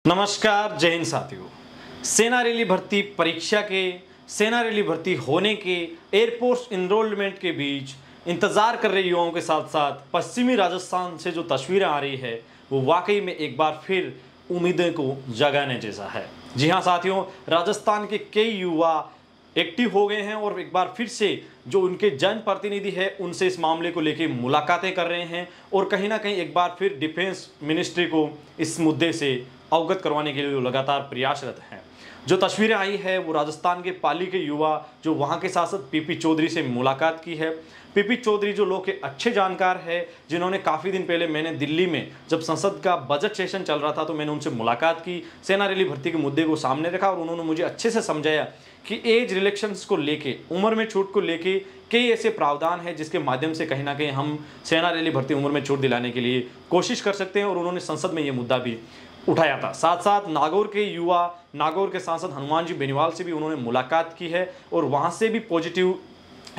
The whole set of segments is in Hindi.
नमस्कार, जय हिंद साथियों। सेना रैली भर्ती परीक्षा के, सेना रैली भर्ती होने के, एयरफोर्स इनरोलमेंट के बीच इंतजार कर रहे युवाओं के साथ साथ पश्चिमी राजस्थान से जो तस्वीरें आ रही है वो वाकई में एक बार फिर उम्मीदें को जगाने जैसा है। जी हाँ साथियों, राजस्थान के कई युवा एक्टिव हो गए हैं और एक बार फिर से जो उनके जनप्रतिनिधि है उनसे इस मामले को लेकर मुलाकातें कर रहे हैं और कहीं ना कहीं एक बार फिर डिफेंस मिनिस्ट्री को इस मुद्दे से अवगत करवाने के लिए लगातार प्रयासरत हैं। जो तस्वीरें आई है वो राजस्थान के पाली के युवा जो वहाँ के सांसद पीपी चौधरी से मुलाकात की है। पीपी चौधरी जो लोग के अच्छे जानकार है, जिन्होंने काफ़ी दिन पहले मैंने दिल्ली में जब संसद का बजट सेशन चल रहा था तो मैंने उनसे मुलाकात की, सेना रैली भर्ती के मुद्दे को सामने रखा और उन्होंने मुझे अच्छे से समझाया कि एज रिलेक्शंस को लेके, उम्र में छूट को लेके कई ऐसे प्रावधान है जिसके माध्यम से कहीं ना कहीं हम सेना रैली भर्ती उम्र में छूट दिलाने के लिए कोशिश कर सकते हैं और उन्होंने संसद में ये मुद्दा भी उठाया था। साथ साथ नागौर के युवा, नागौर के सांसद हनुमान जी बेनीवाल से भी उन्होंने मुलाकात की है और वहां से भी पॉजिटिव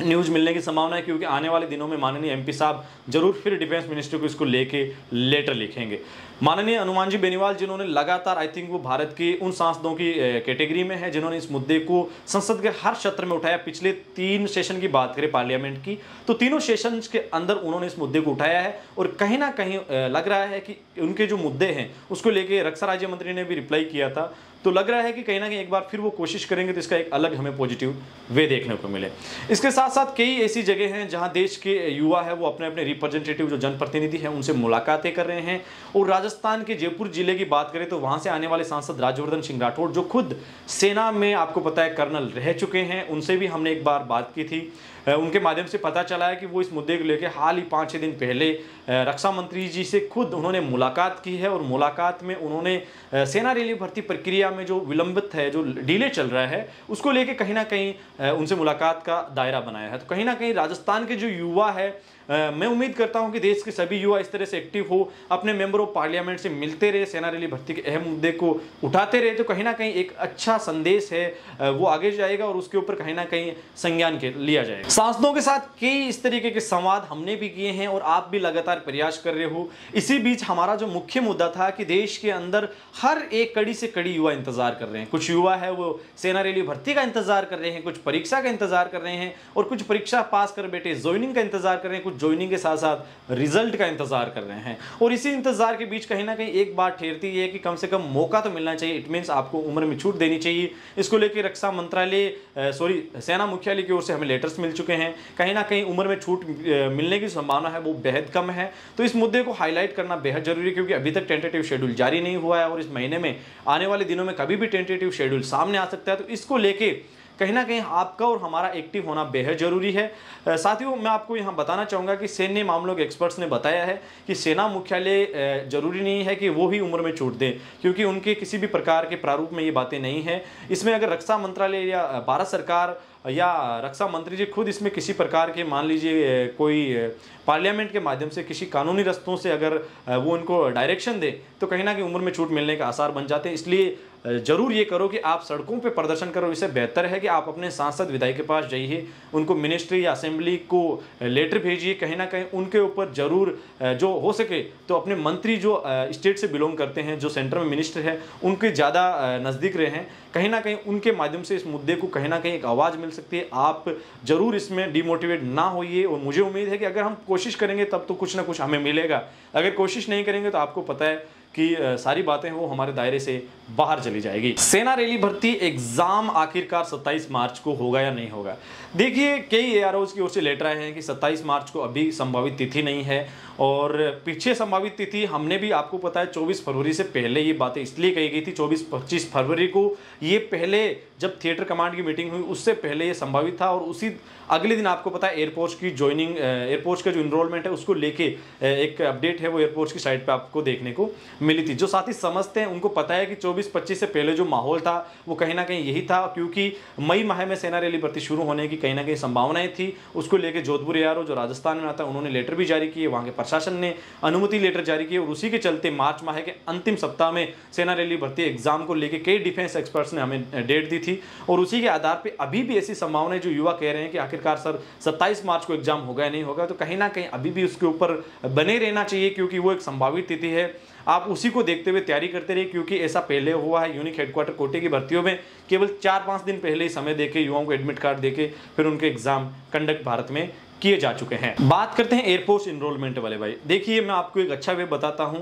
न्यूज़ मिलने की संभावना है, क्योंकि आने वाले दिनों में माननीय एमपी साहब जरूर फिर डिफेंस मिनिस्ट्री को इसको लेके लेटर लिखेंगे। माननीय हनुमान जी बेनीवाल जिन्होंने लगातार, आई थिंक वो भारत के उन सांसदों की कैटेगरी में है जिन्होंने इस मुद्दे को संसद के हर सत्र में उठाया। पिछले 3 सेशन की बात करें पार्लियामेंट की तो तीनों सेशंस के अंदर उन्होंने इस मुद्दे को उठाया है और कहीं ना कहीं लग रहा है कि उनके जो मुद्दे हैं उसको लेके रक्षा राज्य मंत्री ने भी रिप्लाई किया था, तो लग रहा है कि कहीं ना कहीं एक बार फिर वो कोशिश करेंगे तो इसका एक अलग हमें पॉजिटिव वे देखने को मिले। इसके साथ साथ कई ऐसी जगह हैं जहां देश के युवा है वो अपने अपने रिप्रेजेंटेटिव जो जनप्रतिनिधि हैं उनसे मुलाकातें कर रहे हैं। और राजस्थान के जयपुर जिले की बात करें तो वहां से आने वाले सांसद राज्यवर्धन सिंह राठौड़ जो खुद सेना में आपको पता है कर्नल रह चुके हैं, उनसे भी हमने एक बार बात की थी। उनके माध्यम से पता चला है कि वो इस मुद्दे को लेकर हाल ही 5-6 दिन पहले रक्षा मंत्री जी से खुद उन्होंने मुलाकात की है और मुलाकात में उन्होंने सेना रैली भर्ती प्रक्रिया में जो विलंबित है, जो डिले चल रहा है, उसको लेके कहीं ना कहीं उनसे मुलाकात का दायरा बनाया है। तो कहीं ना कहीं राजस्थान के जो युवा है, मैं उम्मीद करता हूं कि देश के सभी युवा इस तरह से एक्टिव हो, अपने मेंबर ऑफ पार्लियामेंट से मिलते रहे, सेना रैली भर्ती के अहम मुद्दे को उठाते रहे, तो कहीं ना कहीं एक अच्छा संदेश है वो आगे जाएगा और उसके ऊपर कहीं ना कहीं संज्ञान के लिया जाएगा। सांसदों के साथ कई इस तरीके के संवाद हमने भी किए हैं और आप भी लगातार प्रयास कर रहे हो। इसी बीच हमारा जो मुख्य मुद्दा था कि देश के अंदर हर एक कड़ी से कड़ी युवा इंतजार कर रहे हैं। कुछ युवा है वो सेना रैली भर्ती का इंतजार कर रहे हैं, कुछ परीक्षा का इंतजार कर रहे हैं और कुछ परीक्षा पास कर बैठे ज्वाइनिंग का इंतजार कर रहे हैं, कुछ ज्वाइनिंग के साथ साथ रिजल्ट का इंतजार कर रहे हैं। और इसी इंतजार के बीच कहीं ना कहीं एक बात ठहरती है कि कम से कम मौका तो मिलना चाहिए। इट मींस आपको उम्र में छूट देनी चाहिए। इसको लेकर रक्षा मंत्रालय सेना मुख्यालय की ओर से हमें लेटर्स मिल चुके हैं। कहीं ना कहीं उम्र में छूट मिलने की संभावना है वो बेहद कम है। तो इस मुद्दे को हाईलाइट करना बेहद जरूरी है, क्योंकि अभी तक टेंटेटिव शेड्यूल जारी नहीं हुआ है और इस महीने में, आने वाले दिनों में कभी भी टेंटेटिव शेड्यूल सामने आ सकता है। तो इसको लेके कहीं ना कहीं आपका और हमारा एक्टिव होना बेहद जरूरी है। साथियों, मैं आपको यहां बताना चाहूंगा कि सैन्य मामलों के एक्सपर्ट्स ने बताया है कि सेना मुख्यालय जरूरी नहीं है कि वो ही उम्र में छूट दें, क्योंकि उनके किसी भी प्रकार के प्रारूप में ये बातें नहीं है। इसमें अगर रक्षा मंत्रालय या भारत सरकार या रक्षा मंत्री जी खुद इसमें किसी प्रकार के, मान लीजिए कोई पार्लियामेंट के माध्यम से किसी कानूनी रस्तों से अगर वो उनको डायरेक्शन दे तो कहीं ना कहीं उम्र में छूट मिलने के आसार बन जाते हैं। इसलिए जरूर ये करो कि आप सड़कों पे प्रदर्शन करो। इससे बेहतर है कि आप अपने सांसद विधायक के पास जाइए, उनको मिनिस्ट्री या असेंबली को लेटर भेजिए। कहीं ना कहीं उनके ऊपर जरूर जो हो सके तो अपने मंत्री जो स्टेट से बिलोंग करते हैं, जो सेंटर में मिनिस्टर है, उनके ज़्यादा नज़दीक रहे हैं। कहीं ना कहीं उनके माध्यम से इस मुद्दे को कहीं ना कहीं एक आवाज़ मिल सकती है। आप जरूर इसमें डिमोटिवेट ना होइए और मुझे उम्मीद है कि अगर हम कोशिश करेंगे तब तो कुछ ना कुछ हमें मिलेगा। अगर कोशिश नहीं करेंगे तो आपको पता है कि सारी बातें वो हमारे दायरे से बाहर चली जाएगी। सेना रैली भर्ती एग्जाम आखिरकार 27 मार्च को होगा या नहीं होगा? देखिए, कई एआरओज की ओर से लेटर आए हैं कि 27 मार्च को अभी संभावित तिथि नहीं है और पीछे संभावित तिथि हमने भी, आपको पता है 24 फरवरी से पहले ये बातें इसलिए कही गई थी। 24-25 फरवरी को ये पहले जब थिएटर कमांड की मीटिंग हुई उससे पहले ये संभावित था और उसी अगले दिन आपको पता है एयरफोर्स की ज्वाइनिंग, एयरफोर्स का जो इनरोलमेंट है उसको लेके एक अपडेट है वो एयरफोर्स की साइट पे आपको देखने को मिली थी। जो साथी समझते हैं उनको पता है कि 24-25 से पहले जो माहौल था वो कहीं ना कहीं यही था, क्योंकि मई माह में सेना रैली भर्ती शुरू होने की कहीं ना कहीं संभावनाएं थी। उसको लेकर जोधपुर एआरओ जो राजस्थान में आता है उन्होंने लेटर भी जारी किए, वहाँ के प्रशासन ने अनुमति लेटर जारी किए और उसी के चलते मार्च माह के अंतिम सप्ताह में सेना रैली भर्ती एग्जाम को लेकर कई डिफेंस एक्सपर्ट्स ने हमें डेट दी थी। और उसी के आधार पर अभी भी ऐसी संभावनाएं जो युवा कह रहे हैं कि आखिरकार सर 27 मार्च को एग्जाम होगा या नहीं होगा, तो कहीं ना कहीं अभी भी उसके ऊपर बने रहना चाहिए, क्योंकि वो एक संभावित तिथि है। आप उसी को देखते हुए तैयारी करते रहिए, क्योंकि ऐसा पहले हुआ है यूनिक हेडक्वार्टर कोटे की भर्तियों में केवल 4-5 दिन पहले ही समय देके युवाओं को एडमिट कार्ड देके फिर उनके एग्जाम कंडक्ट भारत में किए जा चुके हैं। बात करते हैं एयरफोर्स इनरोलमेंट वाले भाई। देखिए, मैं आपको एक अच्छा वे बताता हूं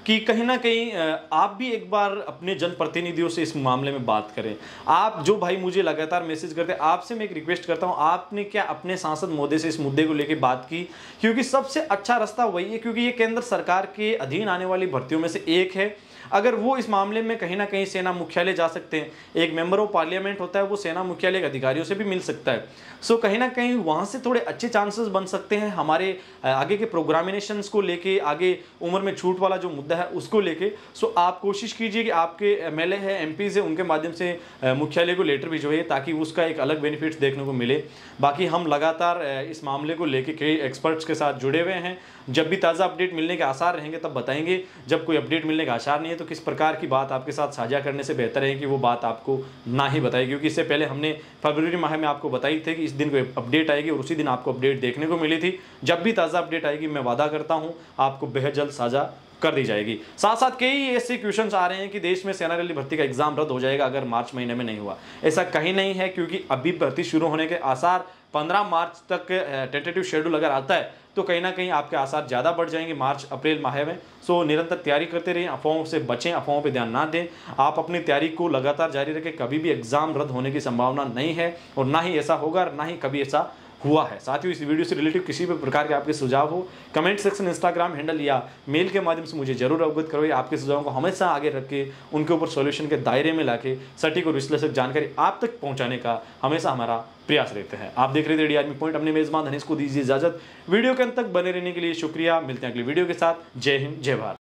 कि कहीं ना कहीं आप भी एक बार अपने जनप्रतिनिधियों से इस मामले में बात करें। आप जो भाई मुझे लगातार मैसेज करते हैं, आपसे मैं एक रिक्वेस्ट करता हूं, आपने क्या अपने सांसद महोदय से इस मुद्दे को लेकर बात की? क्योंकि सबसे अच्छा रास्ता वही है, क्योंकि ये केंद्र सरकार के अधीन आने वाली भर्तियों में से एक है। अगर वो इस मामले में कहीं ना कहीं सेना मुख्यालय जा सकते हैं, एक मेंबर ऑफ पार्लियामेंट होता है, वो सेना मुख्यालय के अधिकारियों से भी मिल सकता है। सो कहीं ना कहीं वहाँ से थोड़े अच्छे चांसेस बन सकते हैं हमारे आगे के प्रोग्रामिनेशंस को लेके, आगे उम्र में छूट वाला जो मुद्दा है उसको लेके। सो आप कोशिश कीजिए कि आपके एमएलए है, एमपी से, उनके माध्यम से मुख्यालय को लेटर भिजवाइए ताकि उसका एक अलग बेनिफिट्स देखने को मिले। बाकी हम लगातार इस मामले को लेके कई एक्सपर्ट्स के साथ जुड़े हुए हैं। जब भी ताज़ा अपडेट मिलने के आसार रहेंगे तब बताएंगे। जब कोई अपडेट मिलने का आसार नहीं है तो किस प्रकार की बात आपके साथ साझा करने से बेहतर है कि वो बात आपको ना ही बताए, क्योंकि इससे पहले हमने फरवरी माह में आपको बताई थी कि इस दिन को अपडेट आएगी और उसी दिन आपको अपडेट देखने को मिली थी। जब भी ताज़ा अपडेट आएगी मैं वादा करता हूँ आपको बेहद जल्द साझा कर दी जाएगी। साथ साथ कई ऐसे क्वेश्चंस आ रहे हैं कि देश में सेना रैली भर्ती का एग्जाम रद्द हो जाएगा अगर मार्च महीने में नहीं हुआ। ऐसा कहीं नहीं है, क्योंकि अभी भर्ती शुरू होने के आसार 15 मार्च तक टेंटेटिव शेड्यूल अगर आता है तो कहीं ना कहीं आपके आसार ज़्यादा बढ़ जाएंगे मार्च अप्रैल माह में। सो निरंतर तैयारी करते रहें, अफवाहों से बचें, अफवाहों पे ध्यान ना दें। आप अपनी तैयारी को लगातार जारी रखें, कभी भी एग्जाम रद्द होने की संभावना नहीं है और ना ही ऐसा होगा और ना ही कभी ऐसा हुआ है। साथ ही इस वीडियो से रिलेटिव किसी भी प्रकार के आपके सुझाव हो, कमेंट सेक्शन, इंस्टाग्राम हैंडल या मेल के माध्यम से मुझे जरूर अवगत करो। आपके सुझावों को हमेशा आगे रख के उनके ऊपर सॉल्यूशन के दायरे में लाके सटीक और विश्लेषक जानकारी आप तक पहुंचाने का हमेशा हमारा प्रयास रहते हैं। आप देख रहे थे डी आर्मी पॉइंट। अपने मेजबान धनेश को दीजिए इजाजत। वीडियो के अंत तक बने रहने के लिए शुक्रिया। मिलते हैं अगली वीडियो के साथ। जय हिंद, जय भारत।